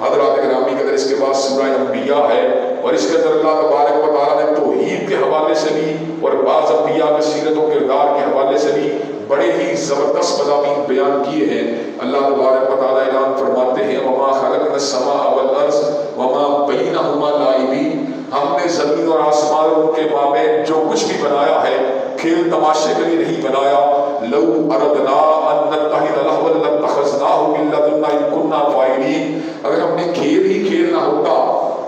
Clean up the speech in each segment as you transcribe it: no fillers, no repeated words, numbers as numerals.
حضرات گرامی کے اندر اس کے بعد سورہ انبیاء ہے، اور اس کے اندر اللہ تبارک و تعالیٰ نے توحید کے حوالے سے بھی اور بعض انبیاء کے سیرت و کردار کے حوالے سے بھی بڑے ہی زبردست مضامین بیان کیے ہیں۔ اللہ تبارک و تعالیٰ اعلان فرماتے ہیں وما خلقنا السماء والارض وما بینہما لاعبین، ہم نے زمین اور آسمان اور ان کے مابین جو کچھ بھی بنایا ہے کھیل تماشے کے لیے نہیں بنایا۔ لو اردنا ان نتخذ لهوا لاتخذناه من لدنا ان كنا فاعلین، اگر ہم نے کھیل ہی کھیلنا ہوتا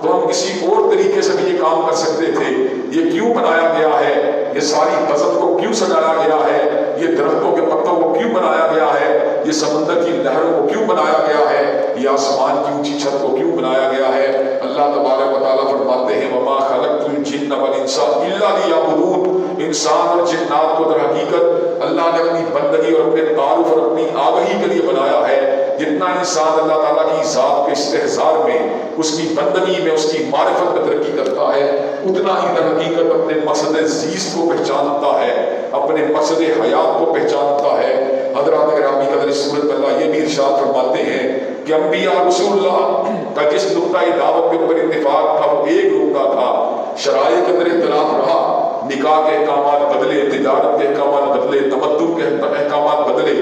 تو ہم کسی اور طریقے سے بھی یہ کام کر سکتے تھے۔ یہ کیوں بنایا گیا ہے، یہ ساری بذت کو کیوں سجایا گیا ہے، یہ درختوں کے پتوں کو کیوں بنایا گیا ہے، یہ سمندر کی لہروں کو کیوں بنایا گیا ہے، یہ آسمان کی اونچی چھت کو کیوں بنایا گیا ہے۔ اللہ تبارک و تعالیٰ فرماتے ہیں وما خلقت الجن والانس الا لیعبدون، انسان اور جنات کو در حقیقت اللہ نے اپنی بندگی اور اپنے تعارف اور اپنی آگہی کے لیے بنایا ہے۔ جتنا انسان اللہ تعالیٰ کی ذات کے استحضار میں، اس کی بندگی میں، اس کی معرفت میں ترقی کرتا ہے، اتنا ہی در حقیقت اپنے مقصد زیست کو پہچانتا ہے، اپنے مقصد حیات کو پہچانتا ہے۔ حضرات گرامی قدر اس صورت میں اللہ یہ بھی ارشاد فرماتے ہیں کہ انبیاء رسول اللہ کا جس نقطۂ دعوت کے اوپر اتفاق تھا وہ ایک نقطہ تھا، شرائع کے اندر اختلاف رہا، نکاح کے احکامات بدلے، تجارت کے احکامات بدلے، تمدن کے احکامات بدلے،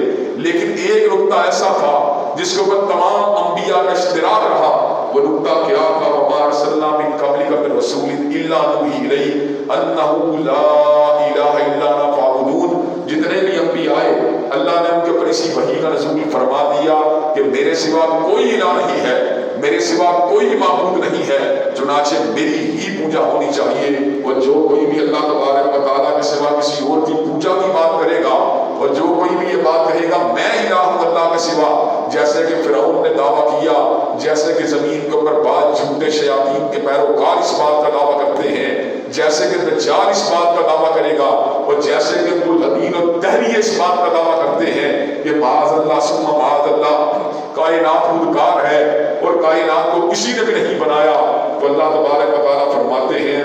لیکن ایک نقطہ ایسا تھا جس کے اوپر تمام انبیاء کا اشتراک رہا۔ وہ نقطہ کیا تھا؟ وما ارسلنا من قبلک من رسول الا نوحی الیہ انہ لا الہ الا انا فاعبدون، جتنے بھی انبیاء آئے اللہ نے ان کے اوپر اسی وحی کا نزول فرما دیا کہ میرے سوا کوئی الہ نہیں ہے، میرے سوا کوئی معبود نہیں ہے، چنانچہ میری ہی پوجا ہونی چاہیے۔ اور جو کوئی بھی اللہ تبارک و تعالیٰ کے سوا کسی اور کی پوجا کی بات کرے گا، اور جو کوئی بھی یہ بات کہے گا میں الہ ہوں اللہ کے سوا، جیسے کہ فرعون نے دعویٰ کیا، جیسے کہ زمین کے اوپر بعض جھوٹے شیاطین کے پیروکار اس بات کا دعویٰ کرتے ہیں، جیسے کہ دجال اس بات کا دعویٰ کرے گا، اور جیسے کہ الذین الدہریہ اس بات کا دعویٰ کرتے ہیں کہ معاذ اللہ ثم معاذ اللہ کائنات خودکار ہے اور کائنات کو کسی نے بھی نہیں بنایا، تو اللہ تبارک و تعالیٰ فرماتے ہیں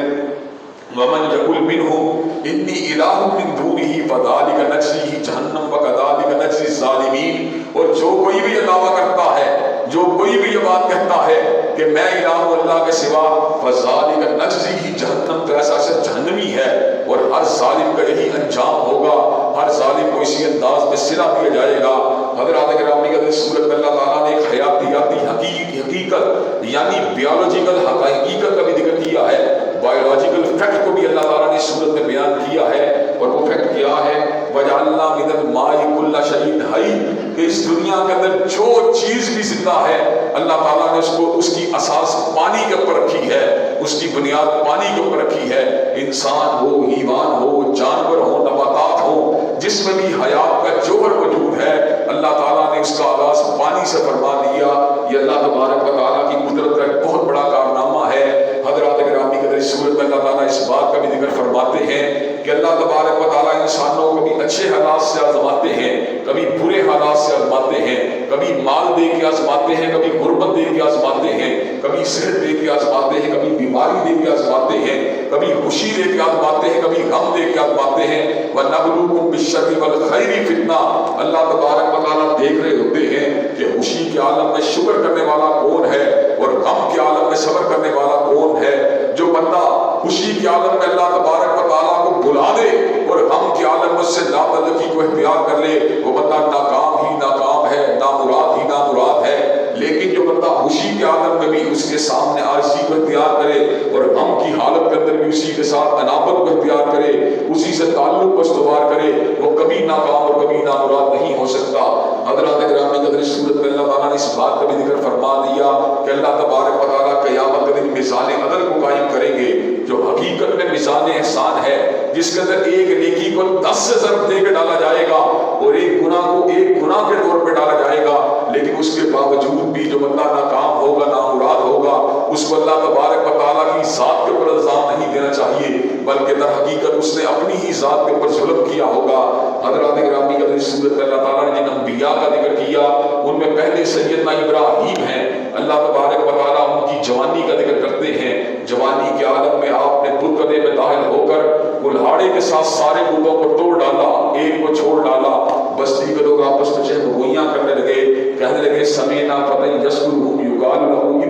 وَمَنْ يَقُلْ مِنْهُمْ إِنِّي إِلَٰهٌ مِّن دُونِهِ فَذَٰلِكَ نَجْزِيهِ جَهَنَّمَ وَكَذَٰلِكَ نَجْزِي الظَّالِمِينَ، اور جو کوئی بھی یہ دعویٰ کرتا ہے، جو کوئی بھی یہ بات کہتا ہے کہ میں الہ ہوں اللہ کے سوا، فَذَٰلِكَ نَجْزِيهِ جَهَنَّمَ، تو ایسا سے جہنمی ہے، اور ہر ظالم کا یہی انجام ہوگا، ہر ظالم کو اسی انداز میں صلہ دیا جائے گا۔ حضرات گرامی کا اس صورت میں اللہ تعالیٰ نے ایک حیاتیاتی حقیقت یعنی بیولوجیکل حقیقت کا بھی ذکر کیا ہے، بایولوجیکل فیکٹ کو بھی اللہ تعالیٰ نے اس صورت میں بیان کیا ہے، اور وہ فیکٹ کیا ہے وَجَعَلْنَا مِنَ الْمَاءِ كُلَّ شَيْءٍ حَيٍّ، کہ اس دنیا کے اندر جو چیز بھی زندہ ہے اللہ تعالیٰ نے اس کی اساس پانی کے اوپر رکھی ہے، اس کی بنیاد پانی کے اوپر رکھی ہے۔ انسان ہو، حیوان ہو، جانور ہو، نباتات ہو، جس میں بھی حیات کا جوہر موجود ہے اللہ تعالیٰ نے اس کا آغاز پانی سے فرما دیا۔ یہ اللہ تبارک و تعالیٰ کی قدرت کا ایک بہت بڑا کارنامہ ہے۔ حضرات گرامی قدر اس صورت میں اللہ تعالیٰ اس بات کا بھی ذکر فرماتے ہیں کہ اللہ تبارک و تعالیٰ انسانوں کو بھی اچھے حالات سے آزماتے ہیں، کبھی برے حالات سے آزماتے ہیں، کبھی مال دے کے آزماتے ہیں، کبھی غربت دے کے آزماتے ہیں، کبھی صحت دے کے آزماتے ہیں، کبھی بیماری دے کے آزماتے ہیں، کبھی خوشی دے کے آزماتے ہیں، کبھی غم دے کے آزماتے ہیں۔ وَنَبْلُوكُمْ بِالشَّرِّ وَالْخَيْرِ فِتْنَةً، اللہ تبارک و تعالیٰ دیکھ رہے ہوتے ہیں کہ خوشی کے عالم میں شکر کرنے والا کون ہے اور غم کے عالم میں صبر کرنے والا کون ہے۔ جو بندہ خوشی کے عالم میں اللہ تبارک و تعالیٰ کو بلا دے اور غم کے عالم میں اس سے ناتعلقی کو اختیار کر لے، وہ بندہ ناکام ہی ناکام ہے، نامراد ہی نامراد ہے۔ لیکن جو بندہ خوشی کے عالم میں بھی اس کے سامنے عاجزی کو اختیار کرے اور غم کی حالت کے اندر بھی اسی کے ساتھ انابت کو اختیار کرے، اسی سے تعلق کو استوار کرے، وہ کبھی ناکام اور کبھی نامراد نہیں ہو سکتا۔ حضرات گرامی قدر اس صورت میں اللہ تعالیٰ نے اس بات کا بھی ذکر فرما دیا کہ اللہ تبارک و تعالیٰ قیامت کے دن میزان عدل کو قائم کریں گے، جو حقیقت میں میزان احسان ہے، جس کے اندر ایک نیکی کو 10 سے ضرب دے کے ڈالا جائے گا اور ایک گناہ کو ایک گناہ کے طور پہ ڈالا جائے گا، لیکن اس کے باوجود بھی جو بندہ ناکام ہوگا، نامراد ہوگا، اس کو اللہ تبارک و تعالیٰ کی ذات کے اوپر الزام نہیں دینا چاہیے، بلکہ در حقیقت اس نے اپنی ہی ذات کے اوپر ظلم کیا ہوگا۔ حضرات گرامی کا اس صورت میں اللہ تعالیٰ نے جن انبیاء کا ذکر کیا ان میں پہلے سیدنا ابراہیم ہیں۔ اللہ تبارک و تعالیٰ ان کی جوانی کا ذکر کرتے ہیں، جوانی کے عالم میں آپ نے بت کدے میں داخل ہو کر کلہاڑے کے ساتھ سارے بتوں کو توڑ ڈالا، ایک کو چھوڑ ڈالا، بستی کے لوگ آپس میں چہمگوئیاں کرنے لگے، کہنے لگے سمینا فتى يذكرهم يقال له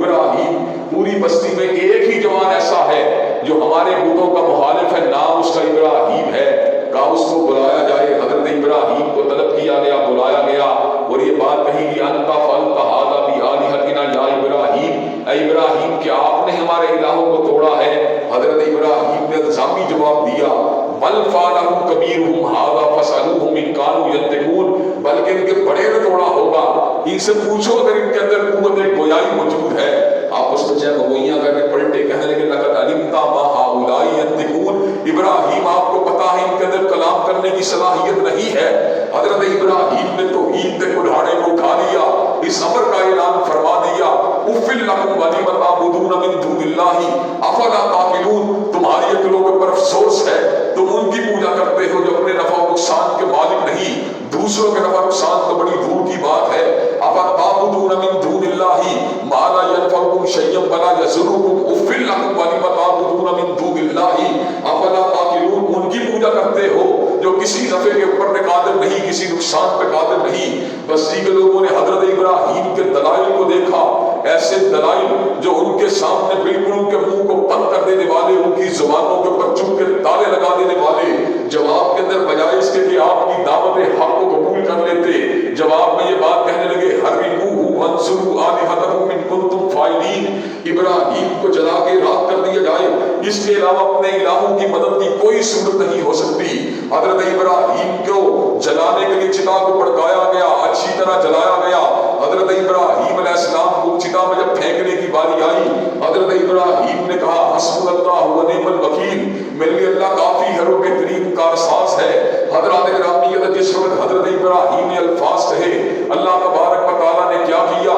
پوری بستی میں ایک ہی جوان ایسا ہے جو ہمارے بتوں کا مخالف ہے، نام اس کا ابراہیم ہے، کہا اس کو بلایا جائے۔ حضرت ابراہیم کو طلب کیا گیا، بلایا گیا، اور یہ بات کہی کہ انت فعلت ھذا بآلہتنا یا ابراہیم، اے ابراہیم کیا آپ نے ہمارے الہوں کو توڑا ہے؟ حضرت ابراہیم نے الزامی جواب دیا، بل فعلہ کبیرہم ھذا فاسألوہم ان کانوا ینطقون، بلکہ ان کے بڑے نے توڑا ہوگا، ان سے پوچھو اگر ان کے اندر قوت گویائی موجود ہے۔ آپس میں چاہے گوئیاں کرنے پلٹے کہنے لگے لقد علمت ما ھؤلاء ینطقون، ابراہیم آپ کو پتا ہے ان کے اندر کلام کرنے کی صلاحیت نہیں ہے۔ حضرت ابراہیم نے توحید کے کلہاڑے کو اٹھا لیا، اس امر کا اعلان فرما دیا، اف لکم ولم تعبدون من دون اللہ افلا تعقلون، تمہاری عقلوں کے پر افسوس ہے، تم ان کی پوجا کرتے ہو جو اپنے نفع و نقصان کے مالک نہیں، دوسروں کے نفع نقصان تو بڑی دور کی بات ہے۔ افتعبدون من دون اللہ ما لا ينفعکم شیئا ولا یضرکم اف لکم ولم تعبدون من دون اللہ افلا تعقلون، ان کی پوجا کرتے ہو جو کسی نفع کے اوپر پہ قادر نہیں، کسی نقصان پہ قادر نہیں۔ بستی کے لوگوں نے حضرت ابراہیم کے دلائل کو دیکھا، ایسے دلائل جو ان کے سامنے بالکل ان کے منہ کو بند کر دینے والے، ان کی زبانوں کے اوپر چوب کے تالے لگا دینے والے، جواب کے اندر بجائے اس کے کہ آپ کی دعوت حق کو قبول کر لیتے، جواب میں یہ بات کہنے لگے حرقوہ وانصروا آلہتکم ان کنتم فاعلین، ابراہیم کو جلا کے راکھ کر دیا جائے، اس کے علاوہ اپنے الہوں کی مدد کی کوئی صورت نہیں ہو سکتی۔ حضرت ابراہیم کو جلانے کے لیے چتا کو بھڑکایا گیا، اچھی طرح جلایا گیا۔ حضرت ابراہیم علیہ السلام کو چتا میں جب پھینکنے کی باری آئی، حضرت ابراہیم نے کہا حسبنا اللہ ونعم الوکیل، میرے لیے اللہ کافی ہے اور بہترین کارساز ہے۔ حضرات گرامی، جس وقت حضرت ابراہیم نے الفاظ کہے، اللہ تبارک و تعالیٰ نے کیا کیا؟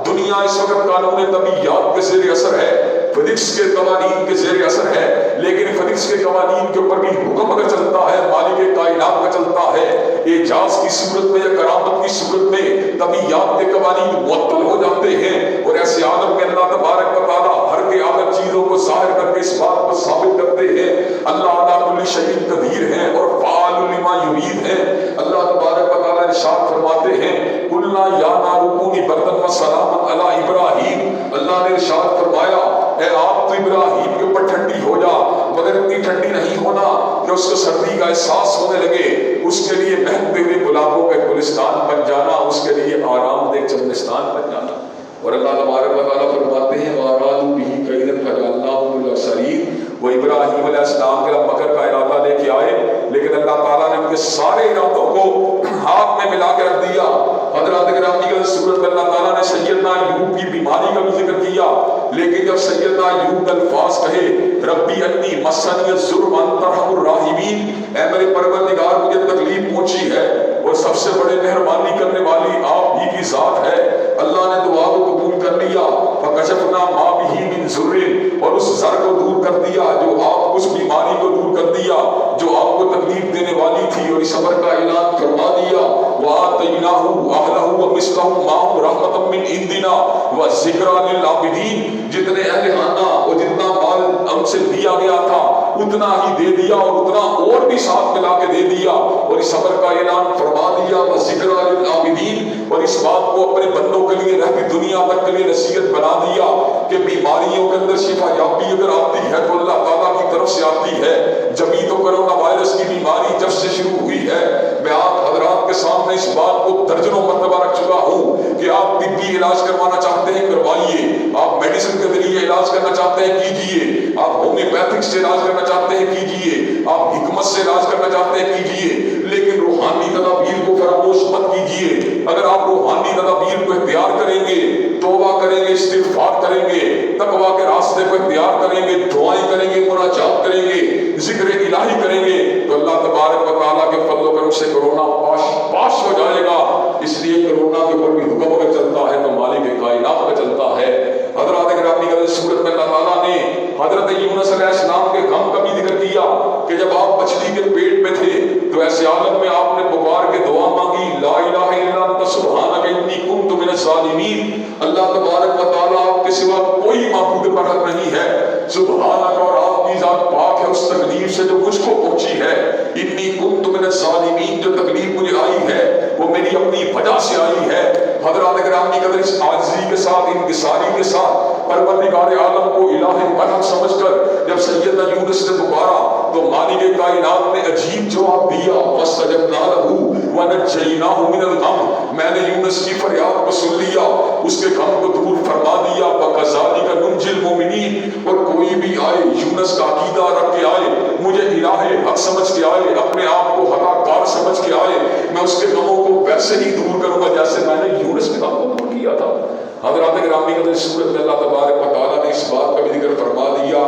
دنیا اس وقت قانون طبیعیات کے زیر اثر ہے، فزکس کے قوانین کے زیر اثر ہے، لیکن فزکس کے قوانین کے اوپر بھی حکم اگر چلتا ہے، مالک کائنات کا چلتا ہے، اعجاز کی صورت میں یا کرامت کی صورت میں طبیعیات کے قوانین معطل ہو جاتے ہیں، اور ایسے عالم میں اللہ تبارک و تعالیٰ ہر کے عادت چیزوں کو ظاہر کر کے اس بات کو ثابت کرتے ہیں اللہ علی کل شیء قدیر ہے اور فعال لما یرید ہے۔ اللہ تبارک و تعالیٰ ارشاد فرماتے ہیں قلنا یا نار کونی بردا وسلاما علی ابراہیم، اللہ نے ارشاد فرمایا اے آپ تو ابراہیم کے اوپر ٹھنڈی ہو جا، مگر اتنی ٹھنڈی نہیں ہونا کہ اس کو سردی کا احساس ہونے لگے، اس کے لیے مہکتے ہوئے گلابوں کا گلستان بن جانا، اس کے لیے آرام دہ چمنستان بن جانا۔ اور اللہ تبارک و تعالیٰ فرماتے ہیں وَأَرَادُوا بِهِ كَيْدًا فَجَعَلْنَاهُمُ الْأَخْسَرِينَ، وہ ابراہیم علیہ السلام کے مکر کا ارادہ لے کے آئے، لیکن اللہ تعالیٰ نے ان کے سارے ارادوں کو ہاتھ میں ملا کے رکھ دیا۔ حضرات گرامی کی صورت میں اللہ تعالیٰ نے سیدنا ایوب کی بیماری کا بھی ذکر کیا، لیکن جب سیدنا ایوب الفاظ کہے ربی انی مسنی الضر وانت ارحم الراحمین، اے میرے پروردگار مجھے تکلیف پہنچی ہے اور سب سے بڑے مہربانی کرنے والی آپ ہی کی ذات ہے، اللہ نے دعا کو قبول کر لیا، فکشفنا ما بہ من ضر، اور اس ضر کو دور کر دیا، جو آپ اس بیماری کو دور کر دیا جو آپ کو تکلیف دینے والی تھی، اور اس امر کا اعلان فرما دیا وآتیناہ اہلہ ومثلہم معہم رحمۃ من عندنا وذکریٰ للعابدین، جتنے اہل خانہ اور جتنا مال ہم سے دیا گیا تھا اتنا ہی دے دیا اور اتنا اور بھی ساتھ ملا کے دے دیا، اور اس امر کا اعلان فرما دیا وذکریٰ للعابدین، اور اس بات کو اپنے بندوں کے لیے رہتی دنیا تک کے لیے نصیحت بنا دیا کہ بیماریوں کے اندر شفا یابی اگر آتی ہے تو اللہ تعالیٰ کی طرف سے آتی ہے۔ جبھی تو کرونا وائرس کی بیماری جب سے شروع ہوئی ہے، میں آپ حضرات کے سامنے اس بات کو درجنوں مرتبہ رکھ چکا ہوں کہ آپ طبی علاج کروانا چاہتے ہیں کروائیے، آپ میڈیسن کے ذریعے علاج کرنا چاہتے ہیں کیجیے، آپ ہومیوپیتھک سے علاج کرنا چاہتے ہیں کیجیے، آپ حکمت سے علاج کرنا چاہتے ہیں کیجیے، لیکن روحانی تدابیر کو فراموش مت کیجیے۔ اگر آپ روحانی تدابیر کو اختیار کریں گے، توبہ کریں گے، استغفار کریں گے، تقویٰ کے راستے کو اختیار کریں گے، دعائیں کریں گے، مناجات کریں گے، ذکر الہی کریں گے، تو اللہ تبارک و تعالیٰ کے فضل و کرم سے کرونا پاش ہو جائے گا۔ اس لیے کرونا کے اوپر بھی حکم اگر چلتا ہے تو مالک کائنات کا چلتا ہے۔ حضرات گرامی کی صورت میں اللہ تعالیٰ نے حضرت یونس علیہ السلام کے غم کا بھی ذکر کیا کہ جب آپ مچھلی کے پیٹ میں تھے تو ایسے عالم میں آپ نے پکار کے دعا مانگی لا الہ الا انت سبحانک انی کنت من الظالمین، اللہ تبارک و تعالیٰ آپ کے سوا کوئی معبود برحق نہیں ہے، سبحانک، اور آپ کی ذات پاک ہے اس تکلیف سے جو مجھ کو پہنچی ہے، انی کنت من الظالمین، جو تکلیف مجھے آئی ہے وہ میری اپنی وجہ سے آئی ہے۔ حضرات گرامی قدر اس عاجزی کے ساتھ انکساری کے ساتھ پروردگار عالم کو الہ برحق سمجھ کر جب سیدنا یونس نے پکارا تو مالک کائنات نے عجیب جواب دیا فاستجبنا له ونجیناہ من الغم، میں نے یونس کی فریاد کو سن لیا، اس کے غم کو دور فرما دیا، وکذالک ننجی المؤمنین، اور کوئی بھی آئے یونس کا عقیدہ رکھ کے آئے، مجھے الہ حق سمجھ کے آئے، اپنے آپ کو خطا کار سمجھ کے آئے، میں اس کے غموں کو ویسے ہی دور کروں گا جیسے میں نے یونس کے غم کو دور کیا تھا۔ حضرات گرامی قدر سورت میں اللہ تبارک و تعالیٰ نے اس بات کا بھی ذکر فرما دیا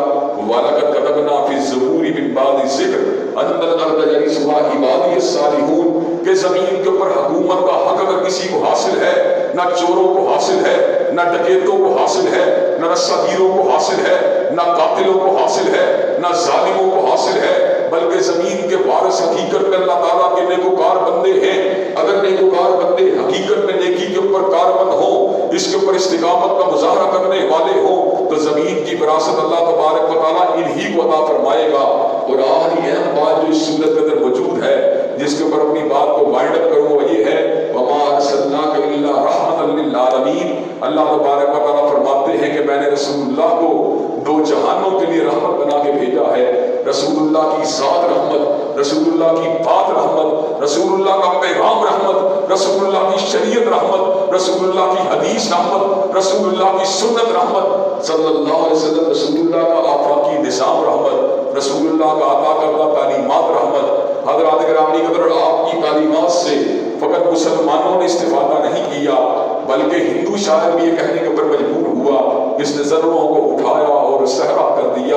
وَلَقَدْ كَتَبْنَا فِي الزُّبُورِ مِن بَعْدِ الذِّكْرِ أَنَّ الْأَرْضَ يَرِثُهَا عِبَادِيَ الصَّالِحُونَ کہ زمین کے اوپر حکومت کا حق اگر کسی کو حاصل ہے، نہ چوروں کو حاصل ہے، نہ ڈکیتوں کو حاصل ہے، نہ رشوہ کو حاصل ہے، نہ قاتلوں کو حاصل ہے، نہ ظالموں کو حاصل ہے، بلکہ زمین کے وارث حقیقت میں اللہ تعالیٰ کے نیکوکار بندے ہیں۔ اگر نیکوکار بندے حقیقت میں نیکی کے اوپر کاربند ہوں، اس کے اوپر استقامت کا مظاہرہ کرنے والے ہوں، تو زمین کی وراثت اللہ تبارک و تعالیٰ انہی کو عطا فرمائے گا۔ اور آخری اہم بات جو اس سورت کے اندر موجود ہے، جس کے اوپر اپنی بات کو وائنڈ اپ کروں، وہ یہ ہے وَمَا أَرْسَلْنَاكَ إِلَّا رَحْمَةً لِّلْعَالَمِينَ۔ اللہ تبارک و تعالیٰ فرماتے ہیں کہ میں نے رسول اللہ کو دو جہانوں کے لیے رحمت بنا کے بھیجا ہے۔ رسول اللہ کی ذات رحمت، رسول اللہ کی بات رحمت، رسول اللہ کا پیغام رحمت، رسول اللہ کی شریعت رحمت، رسول اللہ کی حدیث رحمت، رسول اللہ کی سنت رحمت، صلی اللہ علیہ وسلم رسول اللہ کا آفاقی نظام رحمت، رسول اللہ کا عطا کردہ تعلیمات رحمت۔ حضرات گرامی قدر آپ کی تعلیمات سے فقط مسلمانوں نے استفادہ نہیں کیا، بلکہ ہندو شاعر بھی یہ کہنے کے اوپر مجبور ہوا، اس نے ذروں کو اٹھایا اور صحرا کر دیا،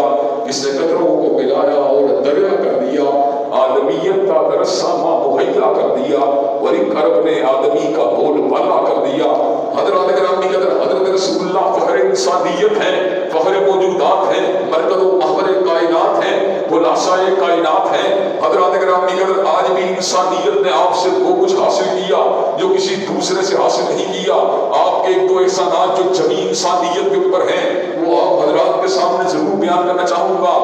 اس نے قطروں کو ملایا اور دریا کر دیا، آدمیت کا ترسامہ مہیا کر دیا، اور ایک عرب نے آدمی کا بول بالا کر دیا۔ حضرات گرامی قدر حضرت رسول اللہ فخر انسانیت ہیں، فخر موجودات ہیں، مرکز و محور کائنات ہیں، خلاصہ کائنات ہیں۔ حضرات گرامی قدر آج بھی انسانیت نے آپ سے وہ کچھ حاصل کیا جو کسی دوسرے سے حاصل نہیں کیا۔ آپ کے ایک دو احسانات جو جمی انسانیت کے اوپر ہیں وہ آپ حضرات کے سامنے ضرور بیان کرنا چاہوں گا۔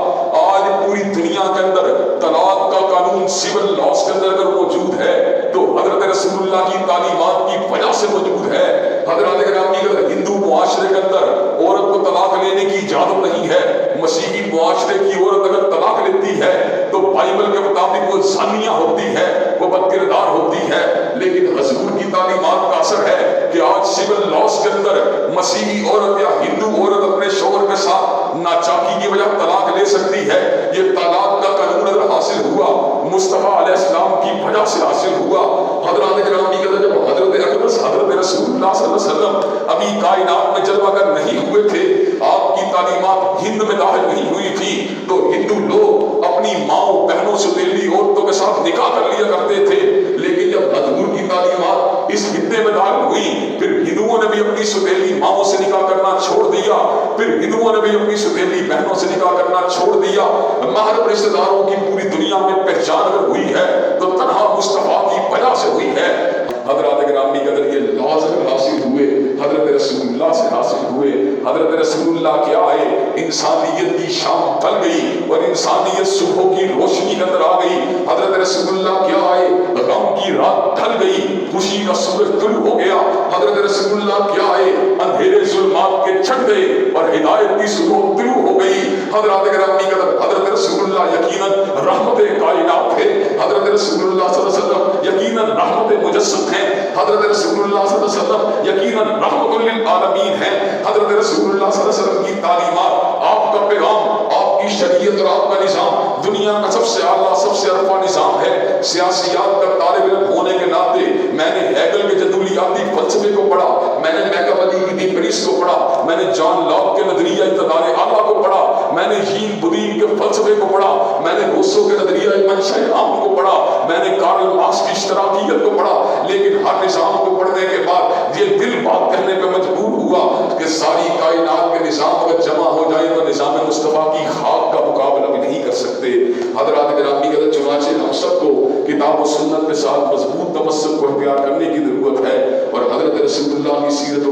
آج پوری دنیا کے اندر طلاق کا قانون سول لاس کے اندر اگر موجود ہے تو حضرت رسول اللہ کی تعلیمات کی وجہ سے موجود ہے۔ حضرات گرامی قدر ہندو معاشرے کے اندر عورت کو طلاق لینے کی اجازت نہیں ہے۔ مسیحی معاشرے کی عورت اگر طلاق لیتی ہے تو بائبل کے مطابق وہ زانیہ ہوتی ہے، وہ بد کردار ہوتی ہے۔ لیکن حضور کی تعلیمات کا اثر ہے کہ آج سول لاس کے اندر مسیحی عورت یا ہندو عورت اپنے شوہر کے ساتھ ناچاکی کی وجہ طلاق لے سکتی ہے۔ یہ طلاق کا قانون اگر حاصل ہوا مصطفیٰ علیہ السلام کی وجہ سے حاصل ہوا۔ حضرات گرامی قدر جب حضرت اقدس حضرت رسول اللہ صلی اللہ علیہ وسلم ابھی کائنات میں جلوہ گر نہیں ہوئے تھے، آپ کی تعلیمات ہند میں داخل نہیں ہوئی تھی، تو ہندو لوگ اپنی ماؤں بہنوں سے دلی عورتوں کے ساتھ نکاح کر لیا کرتے تھے۔ لیکن جب حضور کی تعلیمات اس خطے میں داخل ہوئی، پھر ہندوؤں نے بھی اپنی سوتیلی ماؤں سے نکاح کرنا چھوڑ دیا، پھر ہندوؤں نے بھی اپنی سوتیلی بہنوں سے نکاح کرنا چھوڑ دیا۔ محرم رشتہ داروں کی پوری دنیا میں پہچان اگر ہوئی ہے تو تنہا مصطفیٰ کی وجہ سے ہوئی ہے۔ حضرات گرامی قدر یہ لاز اگر حاصل ہوئے حضرت رسول اللہ سے حاصل ہوئے۔ حضرت رسول اللہ کیا آئے، انسانیت کی شام ڈھل گئی اور انسانیت صبح کی روشنی کے اندر آ گئی۔ حضرت رسول اللہ کیا آئے، غم کی رات ڈھل گئی، خوشی کا سورج طلوع ہو گیا۔ حضرت رسول اللہ کیا آئے، اندھیرے ظلمات کے چھٹ گئے اور ہدایت کی صبح طلوع ہو گئی۔ حضرات گرامی قدر حضرت رسول اللہ یقیناً رحمت کائنات ہے، حضرت رسول اللہ صلی اللہ علیہ وسلم یقیناً رحمت مجسد ہے، حضرت رسول اللہ صلی اللہ علیہ وسلم یقیناً رحمت للعالمین ہے۔ حضرت رسول اللہ صلی اللہ علیہ وسلم کی تعلیمات، آپ کا پیغام، آپ کی شریعت اور آپ کا نظام دنیا کا سب سے اعلیٰ سب سے عرفہ نظام ہے۔ سیاسیات کا طالب علم ہونے کے ناطے میں نے ہیگل کے جدولیاتی فلسفے کو پڑھا، میں نے میکاویلی کی ڈیپریس کو پڑھا، میں نے جان لاک کے نظریہ اقتدار اعلیٰ کو پڑھا، میں نے ژیل بودین کے فلسفے کو پڑھا، میں نے روسو کے نظریہ منشأ عام کو پڑھا، میں نے کارل مارکس کی اشتراکیت کو پڑھا۔ لیکن ہر نظام کو پڑھنے کے بعد یہ دل بات کہنے پہ مجبور ہوا کہ ساری کائنات کے نظام اگر جمع ہو جائے تو نظام مصطفیٰ کی خاک کا مقابلہ بھی نہیں کر سکتے۔ حضرات گرامی قدر چنانچہ ہم سب کو کتاب و سنت کے ساتھ مضبوط تمسک کو اختیار کرنے کی ضرورت ہے اور حضرت رسول اللہ کی سیرت و